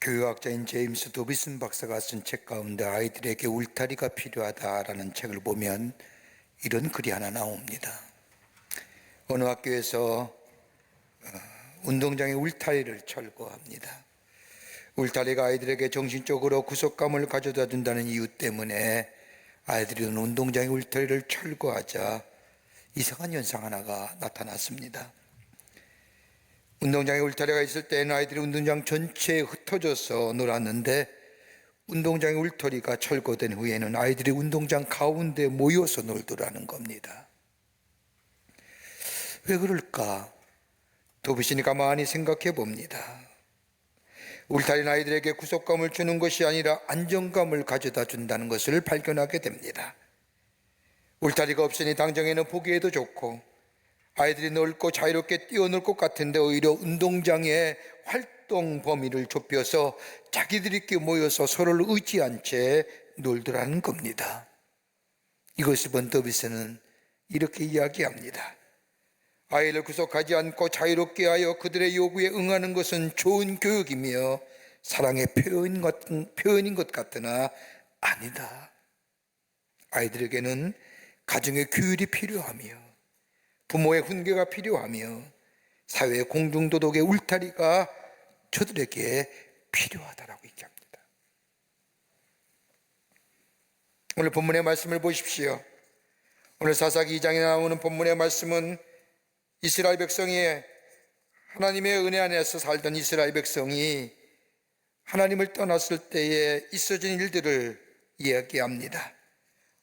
교육학자인 제임스 도비슨 박사가 쓴 책 가운데 아이들에게 울타리가 필요하다라는 책을 보면 이런 글이 하나 나옵니다. 어느 학교에서 운동장의 울타리를 철거합니다. 울타리가 아이들에게 정신적으로 구속감을 가져다 준다는 이유 때문에 아이들이 운동장의 울타리를 철거하자 이상한 현상 하나가 나타났습니다. 운동장에 울타리가 있을 때는 아이들이 운동장 전체에 흩어져서 놀았는데 운동장의 울타리가 철거된 후에는 아이들이 운동장 가운데 모여서 놀더라는 겁니다. 왜 그럴까? 도비슨이 가만히 생각해 봅니다. 울타리는 아이들에게 구속감을 주는 것이 아니라 안정감을 가져다 준다는 것을 발견하게 됩니다. 울타리가 없으니 당장에는 보기에도 좋고 아이들이 넓고 자유롭게 뛰어놀 것 같은데 오히려 운동장의 활동 범위를 좁혀서 자기들끼리 모여서 서로를 의지한 채 놀더라는 겁니다. 이것을 본 도비슨은 이렇게 이야기합니다. 아이를 구속하지 않고 자유롭게 하여 그들의 요구에 응하는 것은 좋은 교육이며 사랑의 표현인 것 같으나 아니다. 아이들에게는 가정의 규율이 필요하며 부모의 훈계가 필요하며 사회의 공중도덕의 울타리가 저들에게 필요하다라고 얘기합니다. 오늘 본문의 말씀을 보십시오. 오늘 사사기 2장에 나오는 본문의 말씀은 이스라엘 백성이 하나님의 은혜 안에서 살던 이스라엘 백성이 하나님을 떠났을 때에 있어진 일들을 이야기합니다.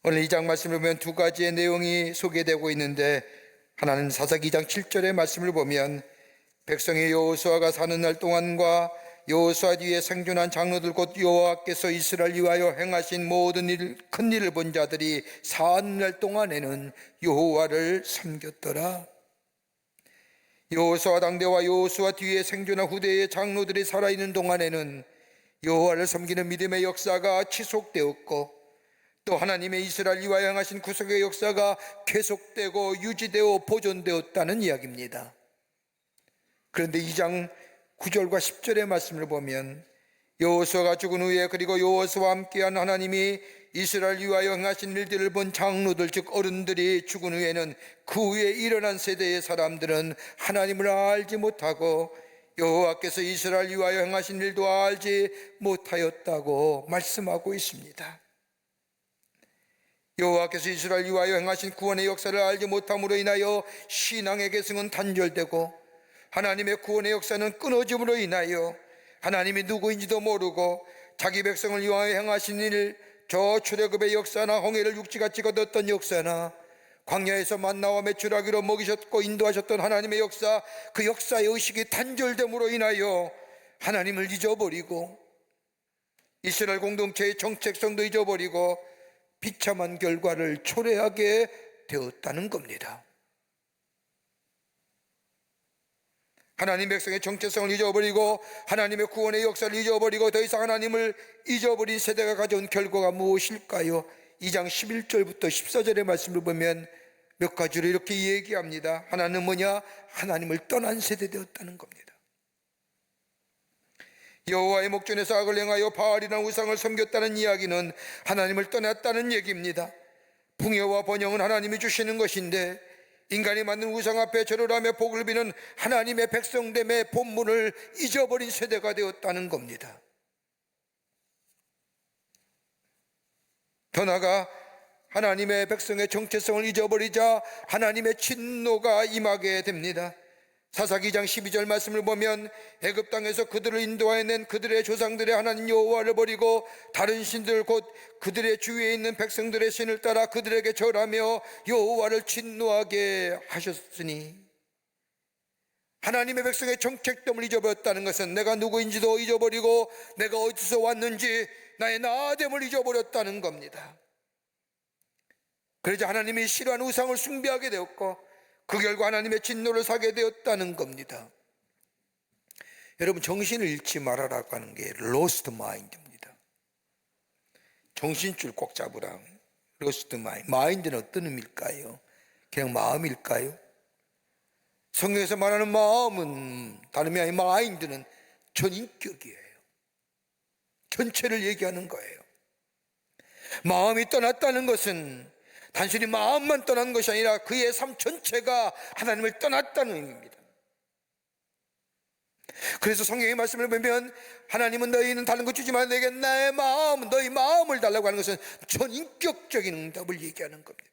오늘 2장 말씀을 보면 두 가지의 내용이 소개되고 있는데 하나는 사사기 2장 7절의 말씀을 보면 백성의 여호수아가 사는 날 동안과 여호수아 뒤에 생존한 장로들 곧 여호와께서 이스라엘 위하여 행하신 모든 큰 일을 본 자들이 사는 날 동안에는 여호와를 섬겼더라. 여호수아 당대와 여호수아 뒤에 생존한 후대의 장로들이 살아있는 동안에는 여호와를 섬기는 믿음의 역사가 지속되었고 또 하나님의 이스라엘 위하여 행하신 구속의 역사가 계속되고 유지되어 보존되었다는 이야기입니다. 그런데 2장 9절과 10절의 말씀을 보면 여호수아가 죽은 후에 그리고 여호수아와 함께한 하나님이 이스라엘 위하여 행하신 일들을 본 장로들 즉 어른들이 죽은 후에는 그 후에 일어난 세대의 사람들은 하나님을 알지 못하고 여호와께서 이스라엘 위하여 행하신 일도 알지 못하였다고 말씀하고 있습니다. 여호와께서 이스라엘 위하여 행하신 구원의 역사를 알지 못함으로 인하여 신앙의 계승은 단절되고 하나님의 구원의 역사는 끊어짐으로 인하여 하나님이 누구인지도 모르고 자기 백성을 위하여 행하신 일, 저 출애굽의 역사나 홍해를 육지같이 걷었던 역사나 광야에서 만나와 메추라기로 먹이셨고 인도하셨던 하나님의 역사, 그 역사의 의식이 단절됨으로 인하여 하나님을 잊어버리고 이스라엘 공동체의 정체성도 잊어버리고 비참한 결과를 초래하게 되었다는 겁니다. 하나님 백성의 정체성을 잊어버리고 하나님의 구원의 역사를 잊어버리고 더 이상 하나님을 잊어버린 세대가 가져온 결과가 무엇일까요? 2장 11절부터 14절의 말씀을 보면 몇 가지로 이렇게 얘기합니다. 하나는 뭐냐? 하나님을 떠난 세대 되었다는 겁니다. 여호와의 목전에서 악을 행하여 바알이라는 우상을 섬겼다는 이야기는 하나님을 떠났다는 얘기입니다. 풍요와 번영은 하나님이 주시는 것인데 인간이 만든 우상 앞에 절을 하며 복을 비는 하나님의 백성됨의 본문을 잊어버린 세대가 되었다는 겁니다. 더 나아가 하나님의 백성의 정체성을 잊어버리자 하나님의 진노가 임하게 됩니다. 사사기 2장 12절 말씀을 보면 애굽 땅에서 그들을 인도해낸 그들의 조상들의 하나님 여호와를 버리고 다른 신들 곧 그들의 주위에 있는 백성들의 신을 따라 그들에게 절하며 여호와를 진노하게 하셨으니 하나님의 백성의 정체됨을 잊어버렸다는 것은 내가 누구인지도 잊어버리고 내가 어디서 왔는지 나의 나됨을 잊어버렸다는 겁니다. 그러자 하나님이 싫어하는 우상을 숭배하게 되었고 그 결과 하나님의 진노를 사게 되었다는 겁니다. 여러분, 정신을 잃지 말아라고 하는 게 lost mind입니다. 정신줄 꼭 잡으라. lost mind. mind는 어떤 의미일까요? 그냥 마음일까요? 성경에서 말하는 마음은 다름이 아닌 마인드는 전인격이에요. 전체를 얘기하는 거예요. 마음이 떠났다는 것은 단순히 마음만 떠난 것이 아니라 그의 삶 전체가 하나님을 떠났다는 의미입니다. 그래서 성경의 말씀을 보면 하나님은 너희는 다른 것 주지만 내게 나의 마음, 너희 마음을 달라고 하는 것은 전인격적인 응답을 얘기하는 겁니다.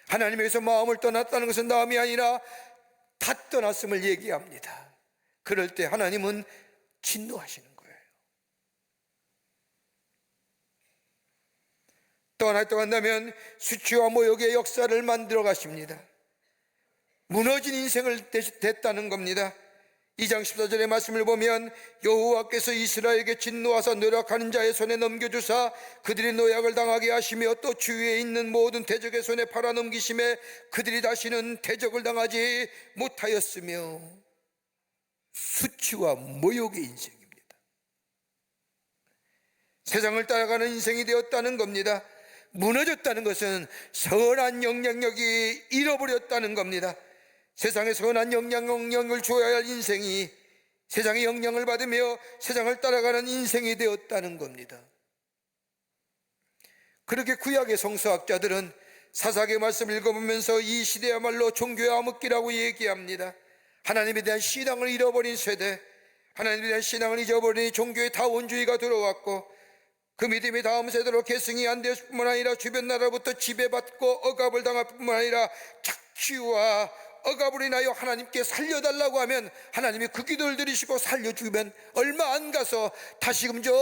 하나님에게서 마음을 떠났다는 것은 마음이 아니라 다 떠났음을 얘기합니다. 그럴 때 하나님은 진노하시는 거예요. 떠난다면 수치와 모욕의 역사를 만들어 가십니다. 무너진 인생을 됐다는 겁니다. 2장 14절의 말씀을 보면 여호와께서 이스라엘에게 진노하사 노력하는 자의 손에 넘겨주사 그들이 노약을 당하게 하시며 또 주위에 있는 모든 대적의 손에 팔아넘기심에 그들이 다시는 대적을 당하지 못하였으며, 수치와 모욕의 인생입니다. 세상을 따라가는 인생이 되었다는 겁니다. 무너졌다는 것은 선한 영향력이 잃어버렸다는 겁니다. 세상에 선한 영향력을 줘야 할 인생이 세상의 영향을 받으며 세상을 따라가는 인생이 되었다는 겁니다. 그렇게 구약의 성서학자들은 사사기의 말씀을 읽어보면서 이 시대야말로 종교의 암흑기라고 얘기합니다. 하나님에 대한 신앙을 잃어버린 세대, 하나님에 대한 신앙을 잊어버린 종교의 다원주의가 들어왔고, 그 믿음이 다음 세대로 계승이 안 될 뿐만 아니라 주변 나라부터 지배받고 억압을 당할 뿐만 아니라 착취와 억압으로 인하여 하나님께 살려달라고 하면 하나님이 그 기도를 들으시고 살려주면 얼마 안 가서 다시금 저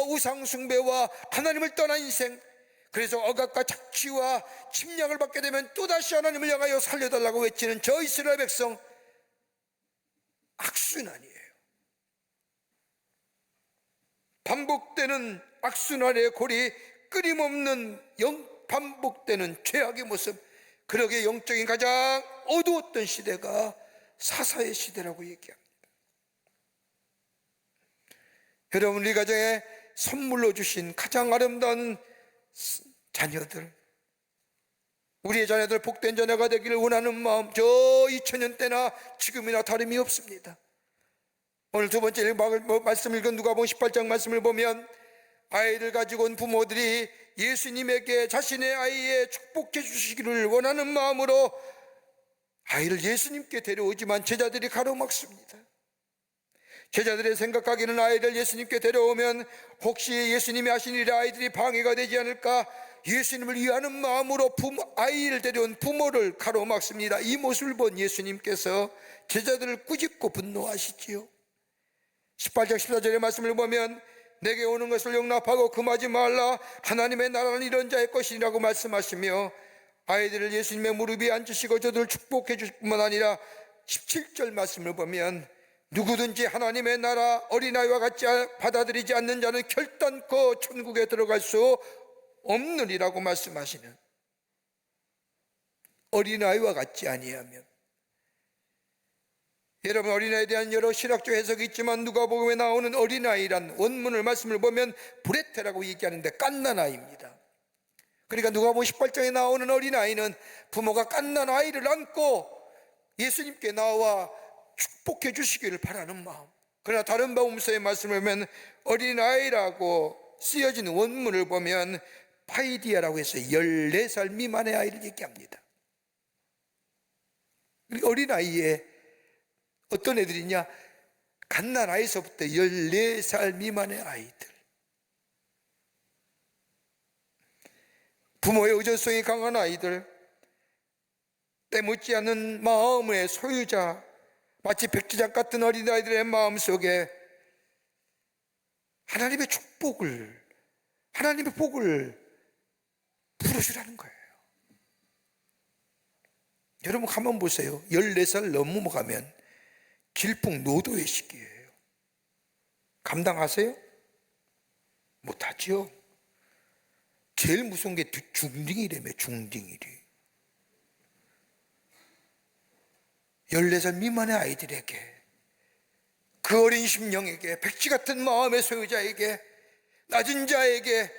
우상숭배와 하나님을 떠난 인생, 그래서 억압과 착취와 침략을 받게 되면 또다시 하나님을 향하여 살려달라고 외치는 저 이스라엘 백성, 악순환이에요. 반복되는 악순환의 고리, 끊임없는 반복되는 죄악의 모습, 그러게 영적인 가장 어두웠던 시대가 사사의 시대라고 얘기합니다. 여러분, 우리 가정에 선물로 주신 가장 아름다운 자녀들, 우리의 자녀들 복된 자녀가 되기를 원하는 마음, 저 2000년 때나 지금이나 다름이 없습니다. 오늘 두 번째 말씀 읽은 누가복음 18장 말씀을 보면 아이를 가지고 온 부모들이 예수님에게 자신의 아이에 축복해 주시기를 원하는 마음으로 아이를 예수님께 데려오지만 제자들이 가로막습니다. 제자들의 생각하기는 아이를 예수님께 데려오면 혹시 예수님이 하신 일에 아이들이 방해가 되지 않을까, 예수님을 위하는 마음으로 아이를 데려온 부모를 가로막습니다. 이 모습을 본 예수님께서 제자들을 꾸짖고 분노하시지요. 18장 14절의 말씀을 보면 내게 오는 것을 용납하고 금하지 말라, 하나님의 나라는 이런 자의 것이라고 말씀하시며 아이들을 예수님의 무릎 위에 앉으시고 저들을 축복해 주실 뿐만 아니라 17절 말씀을 보면 누구든지 하나님의 나라 어린아이와 같이 받아들이지 않는 자는 결단코 천국에 들어갈 수 없느니라고 말씀하시는, 어린아이와 같지 아니하면, 여러분, 어린아이에 대한 여러 신학적 해석이 있지만 누가복음에 나오는 어린아이란 원문을 말씀을 보면 브레테라고 얘기하는데 갓난아이입니다. 그러니까 누가복음 18장에 나오는 어린아이는 부모가 갓난 아이를 안고 예수님께 나와 축복해 주시기를 바라는 마음. 그러나 다른 복음서의 말씀을 보면 어린아이라고 쓰여진 원문을 보면 파이디아라고 해서 14살 미만의 아이를 얘기합니다. 어린아이에 어떤 애들이냐, 갓난아이서부터 14살 미만의 아이들, 부모의 의존성이 강한 아이들, 때묻지 않는 마음의 소유자, 마치 백지작 같은 어린아이들의 마음속에 하나님의 축복을, 하나님의 복을 풀어주라는 거예요. 여러분 가만 보세요. 14살 넘어가면 질풍노도의 시기예요. 감당하세요? 못하죠. 제일 무서운 게 중딩이라며, 중딩이리. 14살 미만의 아이들에게, 그 어린 심령에게, 백지 같은 마음의 소유자에게, 낮은 자에게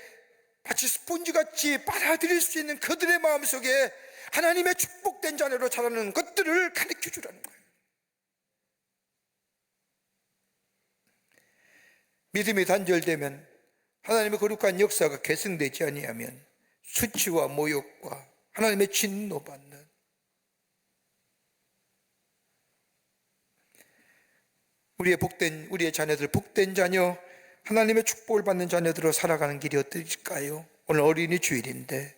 마치 스폰지같이 빨아들일 수 있는 그들의 마음속에 하나님의 축복된 자녀로 자라는 것들을 가르쳐 주라는 거예요. 믿음이 단절되면, 하나님의 거룩한 역사가 계승되지 아니하면 수치와 모욕과 하나님의 진노받는, 우리의 자녀들, 복된 자녀, 하나님의 축복을 받는 자녀들로 살아가는 길이 어떨까요? 오늘 어린이 주일인데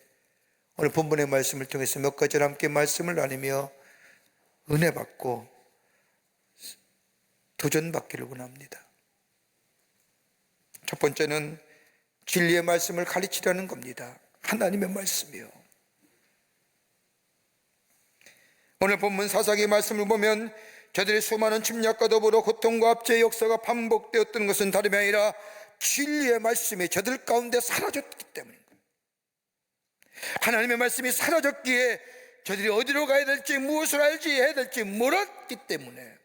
오늘 본문의 말씀을 통해서 몇 가지를 함께 말씀을 나누며 은혜 받고 도전받기를 원합니다. 첫 번째는 진리의 말씀을 가르치라는 겁니다. 하나님의 말씀이요. 오늘 본문 사사기 말씀을 보면 저들의 수많은 침략과 더불어 고통과 압제의 역사가 반복되었던 것은 다름이 아니라 진리의 말씀이 저들 가운데 사라졌기 때문입니다. 하나님의 말씀이 사라졌기에 저들이 어디로 가야 될지, 무엇을 알지 해야 될지 몰랐기 때문에.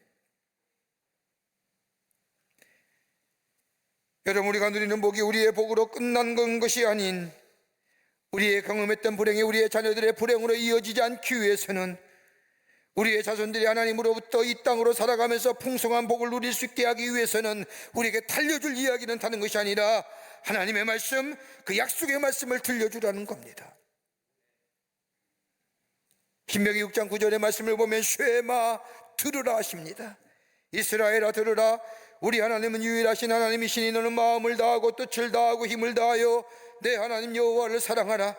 여러분, 우리가 누리는 복이 우리의 복으로 끝난 것이 아닌, 우리의 경험했던 불행이 우리의 자녀들의 불행으로 이어지지 않기 위해서는 우리의 자손들이 하나님으로부터 이 땅으로 살아가면서 풍성한 복을 누릴 수 있게 하기 위해서는 우리에게 달려줄 이야기는 다른 것이 아니라 하나님의 말씀, 그 약속의 말씀을 들려주라는 겁니다. 신명기 6장 9절의 말씀을 보면 쉐마, 들으라 하십니다. 이스라엘아, 들으라. 우리 하나님은 유일하신 하나님이시니 너는 마음을 다하고 뜻을 다하고 힘을 다하여 내 하나님 여호와를 사랑하라.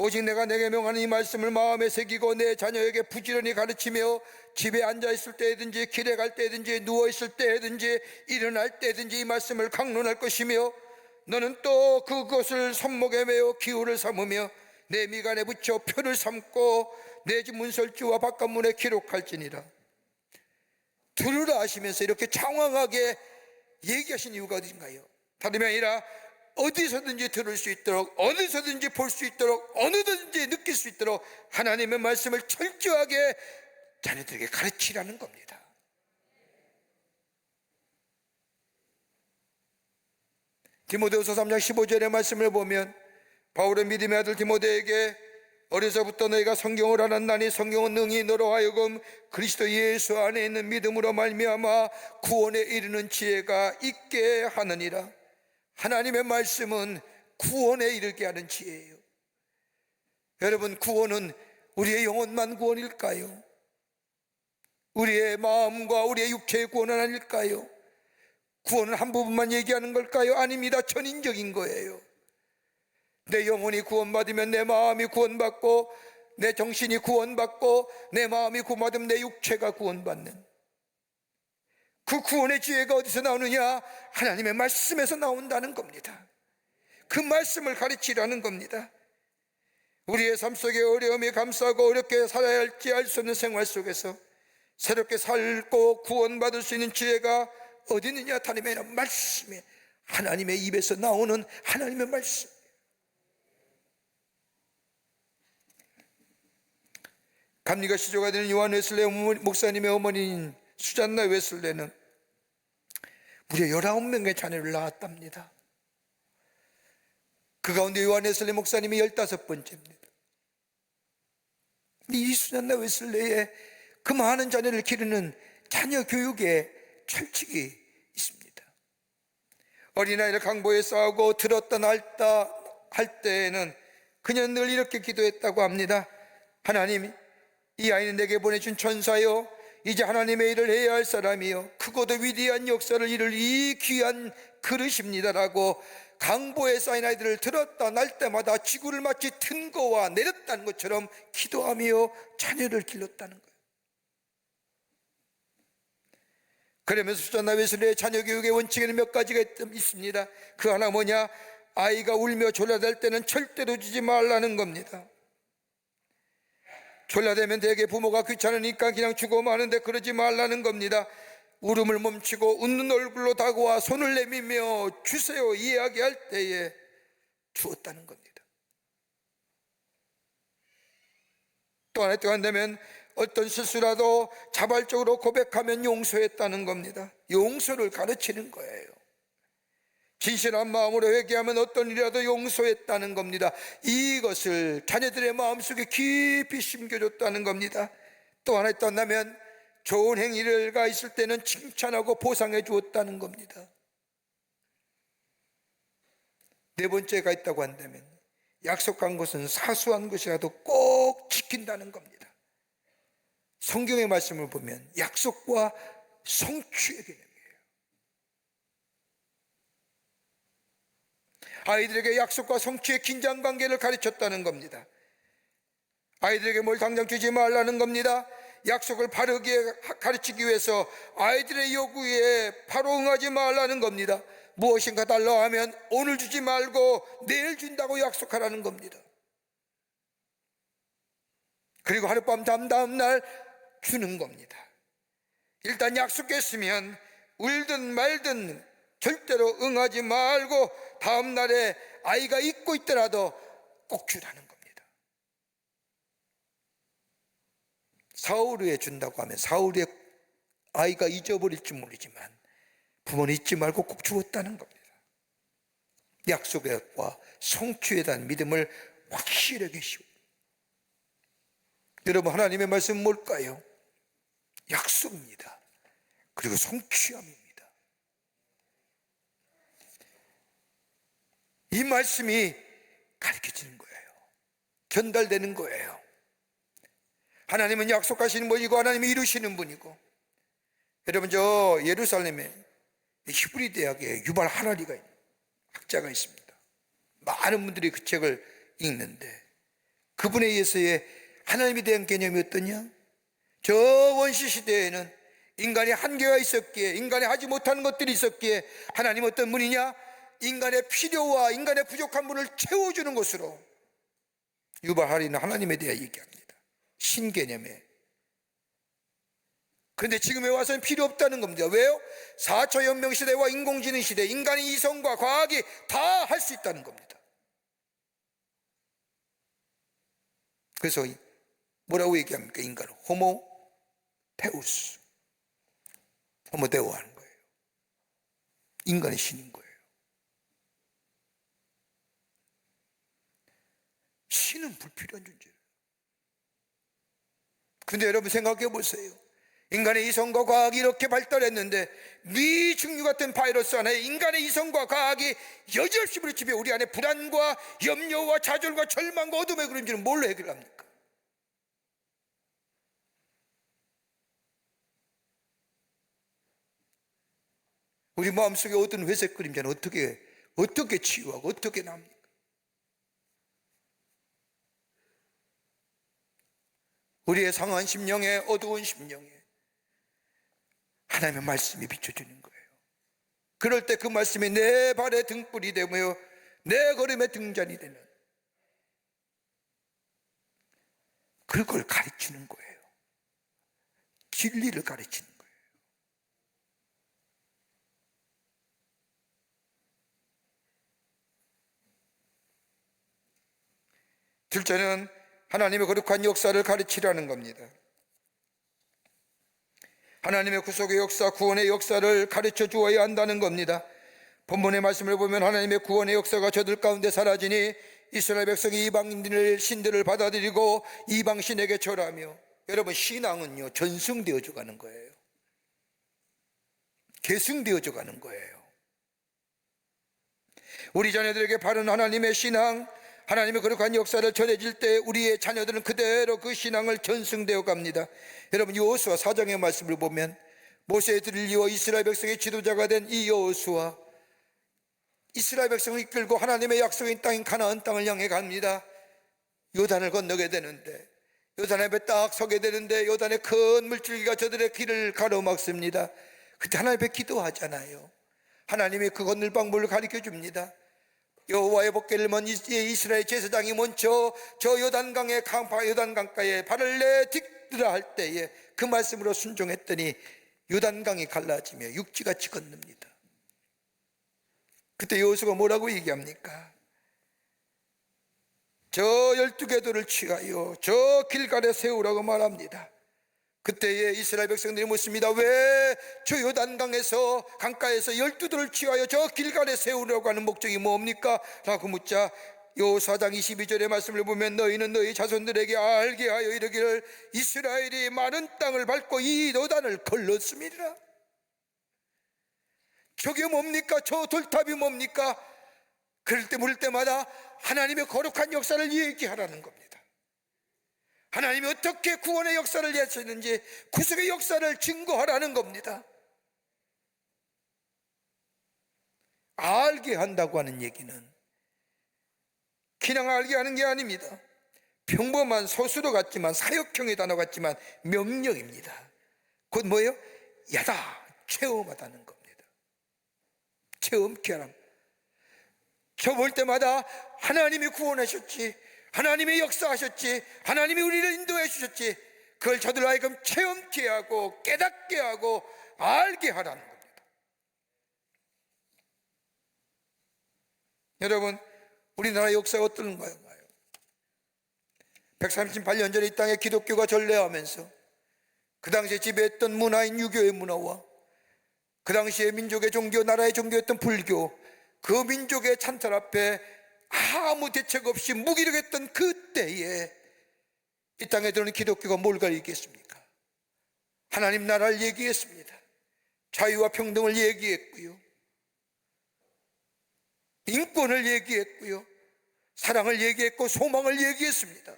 오직 내가 내게 명하는 이 말씀을 마음에 새기고 내 자녀에게 부지런히 가르치며 집에 앉아있을 때든지 길에 갈 때든지 누워있을 때든지 일어날 때든지 이 말씀을 강론할 것이며 너는 또 그것을 손목에 매어 기호를 삼으며 내 미간에 붙여 표를 삼고 내 집 문설주와 바깥문에 기록할지니라. 들으라 하시면서 이렇게 장황하게 얘기하신 이유가 어딘가요? 다름이 아니라 어디서든지 들을 수 있도록, 어디서든지 볼 수 있도록, 어느든지 느낄 수 있도록 하나님의 말씀을 철저하게 자녀들에게 가르치라는 겁니다. 디모데후서 3장 15절의 말씀을 보면 바울의 믿음의 아들 디모데에게 어려서부터 너희가 성경을 알았나니 성경은 능히 너로 하여금 그리스도 예수 안에 있는 믿음으로 말미암아 구원에 이르는 지혜가 있게 하느니라. 하나님의 말씀은 구원에 이르게 하는 지혜예요. 여러분, 구원은 우리의 영혼만 구원일까요? 우리의 마음과 우리의 육체의 구원은 아닐까요? 구원은 한 부분만 얘기하는 걸까요? 아닙니다. 전인적인 거예요. 내 영혼이 구원받으면 내 마음이 구원받고, 내 정신이 구원받고, 내 마음이 구원받으면 내 육체가 구원받는, 그 구원의 지혜가 어디서 나오느냐? 하나님의 말씀에서 나온다는 겁니다. 그 말씀을 가르치라는 겁니다. 우리의 삶 속에 어려움이 감싸고 어렵게 살아야 할지 알 수 없는 생활 속에서 새롭게 살고 구원받을 수 있는 지혜가 어디 있느냐? 하나님의 말씀에, 하나님의 입에서 나오는 하나님의 말씀. 감리가 시조가 되는 요한 웨슬레 목사님의 어머니인 수잔나 웨슬레는 무려 19명의 자녀를 낳았답니다. 그 가운데 요한 웨슬레 목사님이 15번째입니다. 이 수잔나 웨슬레의 그 많은 자녀를 기르는 자녀 교육에 철칙이 있습니다. 어린아이를 강보에 싸우고 들었다 놨다 할 때에는 그녀는 늘 이렇게 기도했다고 합니다. 하나님, 이 아이는 내게 보내준 천사요, 이제 하나님의 일을 해야 할 사람이요, 크고도 위대한 역사를 이룰 이 귀한 그릇입니다라고 강보에 쌓인 아이들을 들었다 날 때마다 지구를 마치 튼 거와 내렸다는 것처럼 기도하며 자녀를 길렀다는 거예요. 그러면서 수잔나 웨슬레의 자녀 교육의 원칙에는 몇 가지가 있습니다. 그 하나 뭐냐? 아이가 울며 졸라댈 때는 절대로 주지 말라는 겁니다. 졸라대면 대개 부모가 귀찮으니까 그냥 주고 마는데 그러지 말라는 겁니다. 울음을 멈추고 웃는 얼굴로 다가와 손을 내밀며 주세요 이야기할 때에 주었다는 겁니다. 또 하나 또 한다면 어떤 실수라도 자발적으로 고백하면 용서했다는 겁니다. 용서를 가르치는 거예요. 진실한 마음으로 회개하면 어떤 일이라도 용서했다는 겁니다. 이것을 자녀들의 마음속에 깊이 심겨줬다는 겁니다. 또 하나 또 한다면 좋은 행위가 있을 때는 칭찬하고 보상해 주었다는 겁니다. 네 번째가 있다고 한다면 약속한 것은 사소한 것이라도 꼭 지킨다는 겁니다. 성경의 말씀을 보면 약속과 성취의 개념이에요. 아이들에게 약속과 성취의 긴장관계를 가르쳤다는 겁니다. 아이들에게 뭘 당장 주지 말라는 겁니다. 약속을 바르게 가르치기 위해서 아이들의 요구에 바로 응하지 말라는 겁니다. 무엇인가 달라 하면 오늘 주지 말고 내일 준다고 약속하라는 겁니다. 그리고 하룻밤 다음 날 주는 겁니다. 일단 약속했으면 울든 말든 절대로 응하지 말고 다음 날에 아이가 잊고 있더라도 꼭 주라는 겁니다. 사흘 후에 준다고 하면 사흘 후에 아이가 잊어버릴지 모르지만 부모는 잊지 말고 꼭 주었다는 겁니다. 약속과 성취에 대한 믿음을 확실하게 씌우고. 여러분, 하나님의 말씀은 뭘까요? 약속입니다. 그리고 성취함입니다. 이 말씀이 가르쳐지는 거예요. 전달되는 거예요. 하나님은 약속하시는 분이고 하나님이 이루시는 분이고. 여러분, 저 예루살렘에 히브리 대학에 유발 하라리가 학자가 있습니다. 많은 분들이 그 책을 읽는데 그분에 의해서의 하나님에 대한 개념이 어떠냐? 저 원시 시대에는 인간의 한계가 있었기에, 인간이 하지 못하는 것들이 있었기에 하나님은 어떤 분이냐? 인간의 필요와 인간의 부족한 분을 채워주는 것으로 유발 하라리는 하나님에 대해 얘기합니다. 신개념에. 그런데 지금에 와서는 필요 없다는 겁니다. 왜요? 4차 혁명 시대와 인공지능 시대, 인간의 이성과 과학이 다 할 수 있다는 겁니다. 그래서 뭐라고 얘기합니까? 인간은 호모 데우스, 호모 데오 하는 거예요. 인간의 신인 거예요. 신은 불필요한 존재예요. 근데 여러분 생각해 보세요. 인간의 이성과 과학이 이렇게 발달했는데 미충류 같은 바이러스 안에 인간의 이성과 과학이 여지없이 부딪히며 우리 안에 불안과 염려와 좌절과 절망과 어둠의 그림자는 뭘로 해결합니까? 우리 마음속에 어두운 회색 그림자는 어떻게 치유하고 어떻게 납니까? 우리의 상한 심령에, 어두운 심령에 하나님의 말씀이 비춰주는 거예요. 그럴 때 그 말씀이 내 발의 등불이 되며 내 걸음의 등잔이 되는, 그걸 가르치는 거예요. 진리를 가르치는 거예요. 둘째는 하나님의 거룩한 역사를 가르치라는 겁니다. 하나님의 구속의 역사, 구원의 역사를 가르쳐 주어야 한다는 겁니다. 본문의 말씀을 보면 하나님의 구원의 역사가 저들 가운데 사라지니 이스라엘 백성이 이방인들 신들을 받아들이고 이방신에게 절하며. 여러분, 신앙은요 전승되어져 가는 거예요. 계승되어져 가는 거예요. 우리 자녀들에게 바른 하나님의 신앙, 하나님의 거룩한 역사를 전해질 때 우리의 자녀들은 그대로 그 신앙을 전승되어 갑니다. 여러분, 여호수아 4장의 말씀을 보면 모세의 뒤를 이어 이스라엘 백성의 지도자가 된 이 여호수아, 이스라엘 백성을 이끌고 하나님의 약속인 땅인 가나안 땅을 향해 갑니다. 요단을 건너게 되는데, 요단 앞에 딱 서게 되는데 요단의 큰 물줄기가 저들의 길을 가로막습니다. 그때 하나님 앞에 기도하잖아요. 하나님이 그 건널 방법을 가르쳐 줍니다. 여호와의 법궤를 먼 이스라엘 제사장이 먼저 저 요단강의 요단강가에 발을 내딛으라 할 때에 그 말씀으로 순종했더니 요단강이 갈라지며 육지같이 건넙니다. 그때 여호수아가 뭐라고 얘기합니까? 저 12궤도를 취하여 저 길가에 세우라고 말합니다. 그때에 이스라엘 백성들이 묻습니다. 왜 저 요단강에서 강가에서 12돌을 취하여 저 길가에 세우려고 하는 목적이 뭡니까? 라고 묻자 여호수아 4장 22절의 말씀을 보면 너희는 너희 자손들에게 알게 하여 이르기를 이스라엘이 많은 땅을 밟고 이 요단을 걸렀습니다. 저게 뭡니까? 저 돌탑이 뭡니까? 그럴 때 물을 때마다 하나님의 거룩한 역사를 얘기하라는 겁니다. 하나님이 어떻게 구원의 역사를 하셨는지 구속의 역사를 증거하라는 겁니다. 알게 한다고 하는 얘기는 그냥 알게 하는 게 아닙니다. 평범한 소수도 같지만, 사역형의 단어 같지만 명령입니다. 곧 뭐예요? 야다, 체험하다는 겁니다. 체험케 하라. 저 볼 때마다 하나님이 구원하셨지, 하나님이 역사하셨지, 하나님이 우리를 인도해 주셨지, 그걸 저들로 하여금 체험케 하고 깨닫게 하고 알게 하라는 겁니다. 여러분, 우리나라 역사가 어떤가요? 138년 전에 이 땅에 기독교가 전래하면서 그 당시에 지배했던 문화인 유교의 문화와 그 당시에 민족의 종교, 나라의 종교였던 불교, 그 민족의 찬탈 앞에 아무 대책 없이 무기력했던 그때에 이 땅에 들어오는 기독교가 뭘 가리겠습니까? 하나님 나라를 얘기했습니다. 자유와 평등을 얘기했고요, 인권을 얘기했고요, 사랑을 얘기했고 소망을 얘기했습니다.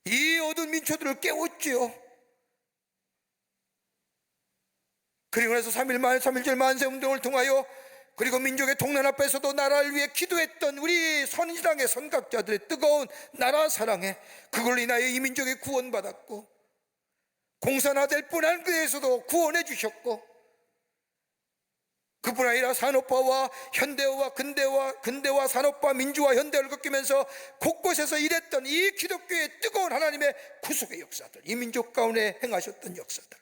이 어두운 민초들을 깨웠지요. 그리고 나서 3.1절 만세운동을 통하여, 그리고 민족의 동란 앞에서도 나라를 위해 기도했던 우리 선지당의 선각자들의 뜨거운 나라 사랑에, 그걸로 인하여 이 민족이 구원받았고, 공산화될 뻔한 그에서도 구원해 주셨고, 그뿐 아니라 산업화와 현대화와 근대화 산업화, 민주화, 현대화를 겪으면서 곳곳에서 일했던 이 기독교의 뜨거운 하나님의 구속의 역사들, 이 민족 가운데 행하셨던 역사들,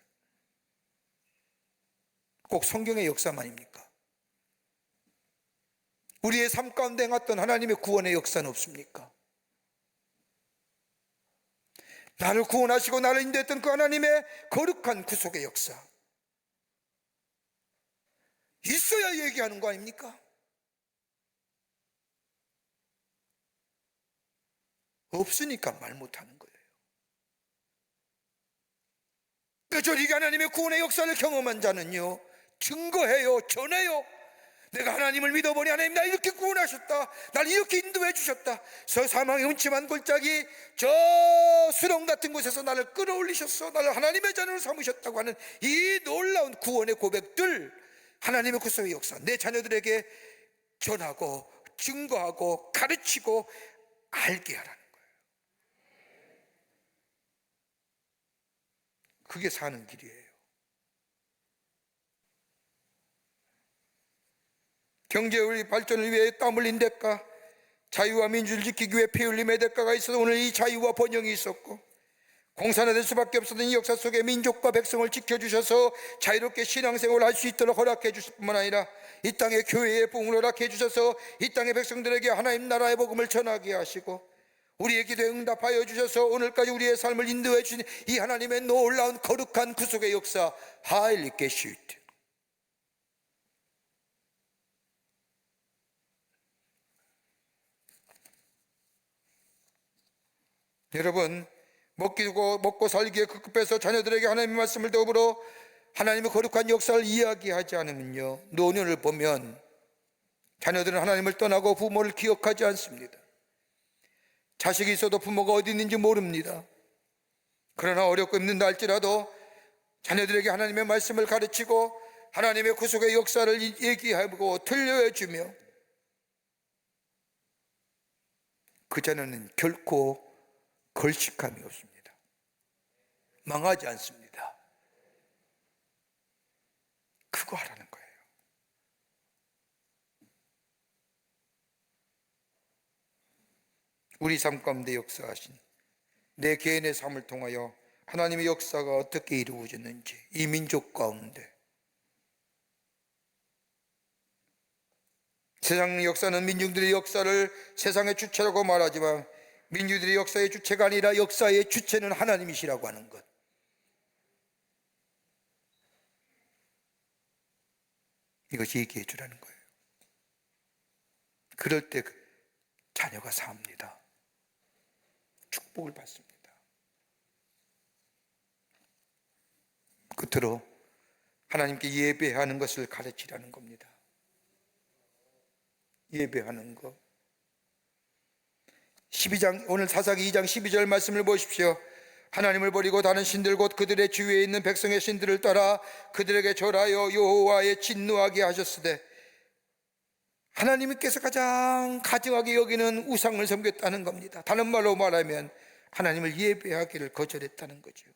꼭 성경의 역사만입니까? 우리의 삶 가운데 행했던 하나님의 구원의 역사는 없습니까? 나를 구원하시고 나를 인도했던 그 하나님의 거룩한 구속의 역사 있어야 얘기하는 거 아닙니까? 없으니까 말 못하는 거예요. 뼈저리게 하나님의 구원의 역사를 경험한 자는요, 증거해요, 전해요. 내가 하나님을 믿어보니 하나님 나 이렇게 구원하셨다, 날 이렇게 인도해 주셨다, 저 사망의 음침한 골짜기, 저 수렁 같은 곳에서 나를 끌어올리셨어, 나를 하나님의 자녀로 삼으셨다고 하는 이 놀라운 구원의 고백들, 하나님의 구속의 역사 내 자녀들에게 전하고 증거하고 가르치고 알게 하라는 거예요. 그게 사는 길이에요. 경제의 발전을 위해 땀 흘린 대가, 자유와 민주를 지키기 위해 피 흘림의 대가가 있어서 오늘 이 자유와 번영이 있었고, 공산화될 수밖에 없었던 이 역사 속에 민족과 백성을 지켜주셔서 자유롭게 신앙생활을 할 수 있도록 허락해 주실 뿐만 아니라 이 땅의 교회의 부흥을 허락해 주셔서 이 땅의 백성들에게 하나님 나라의 복음을 전하게 하시고, 우리의 기도에 응답하여 주셔서 오늘까지 우리의 삶을 인도해 주신 이 하나님의 놀라운 거룩한 구속의 역사, 하일리 게슈트. 여러분, 먹고 살기에 급급해서 자녀들에게 하나님의 말씀을 더불어 하나님의 거룩한 역사를 이야기하지 않으면요, 노년을 보면 자녀들은 하나님을 떠나고 부모를 기억하지 않습니다. 자식이 있어도 부모가 어디 있는지 모릅니다. 그러나 어렵고 힘든다 할지라도 자녀들에게 하나님의 말씀을 가르치고 하나님의 구속의 역사를 얘기하고 들려주며, 그 자녀는 결코 걸식함이 없습니다. 망하지 않습니다. 그거 하라는 거예요. 우리 삶 가운데 역사하신 내 개인의 삶을 통하여 하나님의 역사가 어떻게 이루어졌는지, 이 민족 가운데 세상 역사는 민중들의 역사를 세상의 주체라고 말하지만 민주들의 역사의 주체가 아니라 역사의 주체는 하나님이시라고 하는 것, 이것이 얘기해 주라는 거예요. 그럴 때 자녀가 삽니다. 축복을 받습니다. 끝으로 하나님께 예배하는 것을 가르치라는 겁니다. 예배하는 것. 12장, 오늘 사사기 2장 12절 말씀을 보십시오. 하나님을 버리고 다른 신들 곧 그들의 주위에 있는 백성의 신들을 따라 그들에게 절하여 여호와의 진노하게 하셨으되, 하나님께서 가장 가증하게 여기는 우상을 섬겼다는 겁니다. 다른 말로 말하면 하나님을 예배하기를 거절했다는 거죠.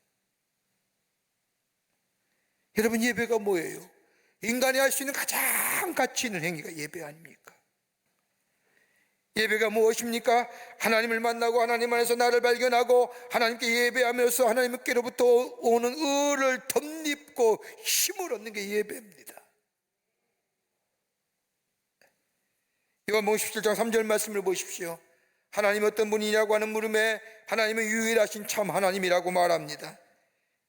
여러분, 예배가 뭐예요? 인간이 할 수 있는 가장 가치 있는 행위가 예배 아닙니까? 예배가 무엇입니까? 하나님을 만나고 하나님 안에서 나를 발견하고 하나님께 예배하면서 하나님께로부터 오는 의를 덧입고 힘을 얻는 게 예배입니다. 요한복음 17장 3절 말씀을 보십시오. 하나님 어떤 분이냐고 하는 물음에 하나님은 유일하신 참 하나님이라고 말합니다.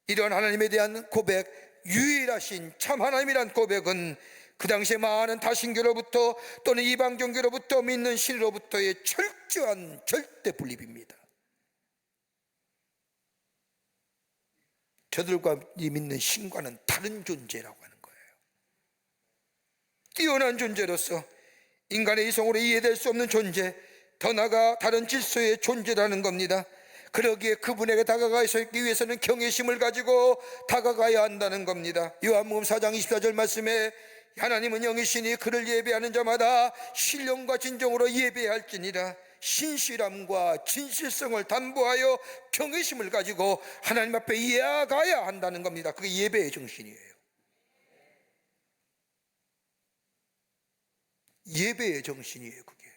이런 하나님에 대한 고백, 유일하신 참 하나님이란 고백은 그 당시에 많은 다신교로부터 또는 이방 종교로부터 믿는 신으로부터의 철저한 절대 분립입니다. 저들과 믿는 신과는 다른 존재라고 하는 거예요. 뛰어난 존재로서 인간의 이성으로 이해될 수 없는 존재, 더 나아가 다른 질서의 존재라는 겁니다. 그러기에 그분에게 다가가 있기 위해서는 경외심을 가지고 다가가야 한다는 겁니다. 요한복음 4장 24절 말씀에 하나님은 영이시니 그를 예배하는 자마다 신령과 진정으로 예배해야 할지니라. 신실함과 진실성을 담보하여 경외심을 가지고 하나님 앞에 이어가야 한다는 겁니다. 그게 예배의 정신이에요. 예배의 정신이에요. 그게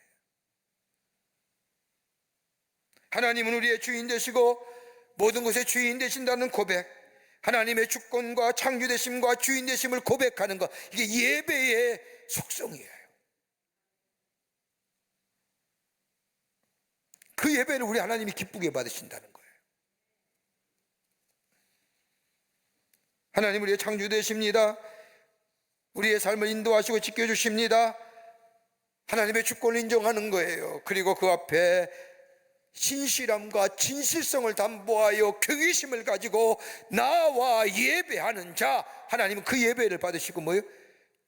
하나님은 우리의 주인 되시고 모든 것의 주인 되신다는 고백, 하나님의 주권과 창조되심과 주인 되심을 고백하는 것, 이게 예배의 속성이에요. 그 예배를 우리 하나님이 기쁘게 받으신다는 거예요. 하나님 우리의 창조되십니다. 우리의 삶을 인도하시고 지켜주십니다. 하나님의 주권을 인정하는 거예요. 그리고 그 앞에 신실함과 진실성을 담보하여 경외심을 가지고 나와 예배하는 자, 하나님은 그 예배를 받으시고 뭐예요?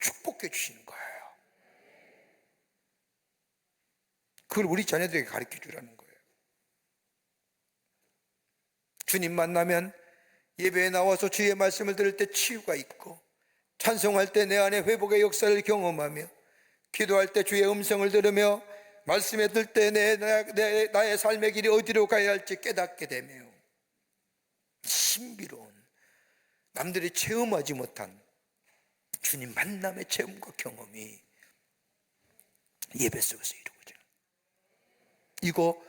축복해 주시는 거예요. 그걸 우리 자녀들에게 가르쳐 주라는 거예요. 주님 만나면 예배에 나와서 주의 말씀을 들을 때 치유가 있고, 찬송할 때 내 안에 회복의 역사를 경험하며, 기도할 때 주의 음성을 들으며, 말씀에 들 때 나의 삶의 길이 어디로 가야 할지 깨닫게 되며, 신비로운, 남들이 체험하지 못한 주님 만남의 체험과 경험이 예배 속에서 이루어져요. 이거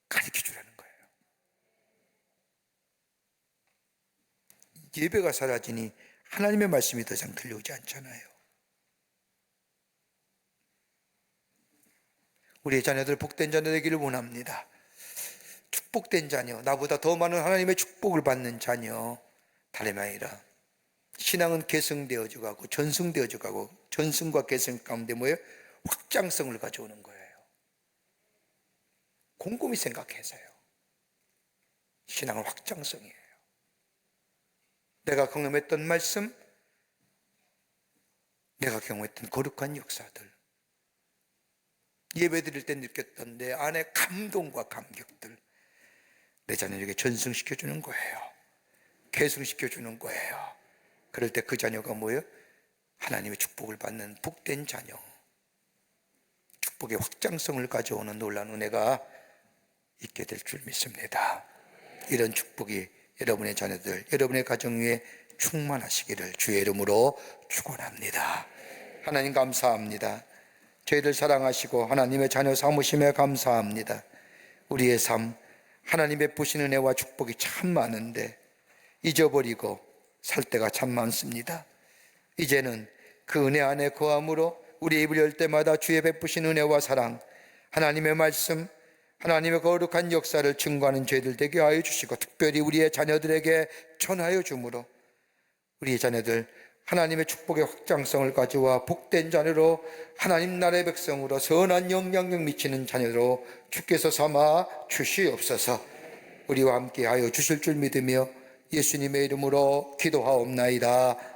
가르쳐 주라는 거예요. 예배가 사라지니 하나님의 말씀이 더 이상 들려오지 않잖아요. 우리의 자녀들 복된 자녀 되기를 원합니다. 축복된 자녀, 나보다 더 많은 하나님의 축복을 받는 자녀, 다름이 아니라 신앙은 계승되어져 가고 전승되어져 가고, 전승과 계승 가운데 뭐예요? 확장성을 가져오는 거예요. 곰곰이 생각해서요. 신앙은 확장성이에요. 내가 경험했던 말씀, 내가 경험했던 거룩한 역사들, 예배 드릴 때 느꼈던 내 안의 감동과 감격들, 내 자녀에게 전승시켜주는 거예요. 계승시켜주는 거예요. 그럴 때 그 자녀가 뭐예요? 하나님의 축복을 받는 복된 자녀, 축복의 확장성을 가져오는 놀라운 은혜가 있게 될 줄 믿습니다. 이런 축복이 여러분의 자녀들, 여러분의 가정 위에 충만하시기를 주의 이름으로 축원합니다. 하나님 감사합니다. 저희들 사랑하시고 하나님의 자녀 삼으심에 감사합니다. 우리의 삶, 하나님 베푸신 은혜와 축복이 참 많은데 잊어버리고 살 때가 참 많습니다. 이제는 그 은혜 안에 거함으로 우리 입을 열 때마다 주의 베푸신 은혜와 사랑, 하나님의 말씀, 하나님의 거룩한 역사를 증거하는 저희들 되게 하여 주시고, 특별히 우리의 자녀들에게 전하여 주므로 우리의 자녀들 하나님의 축복의 확장성을 가져와 복된 자녀로, 하나님 나라의 백성으로 선한 영향력 미치는 자녀로 주께서 삼아 주시옵소서. 우리와 함께 하여 주실 줄 믿으며 예수님의 이름으로 기도하옵나이다.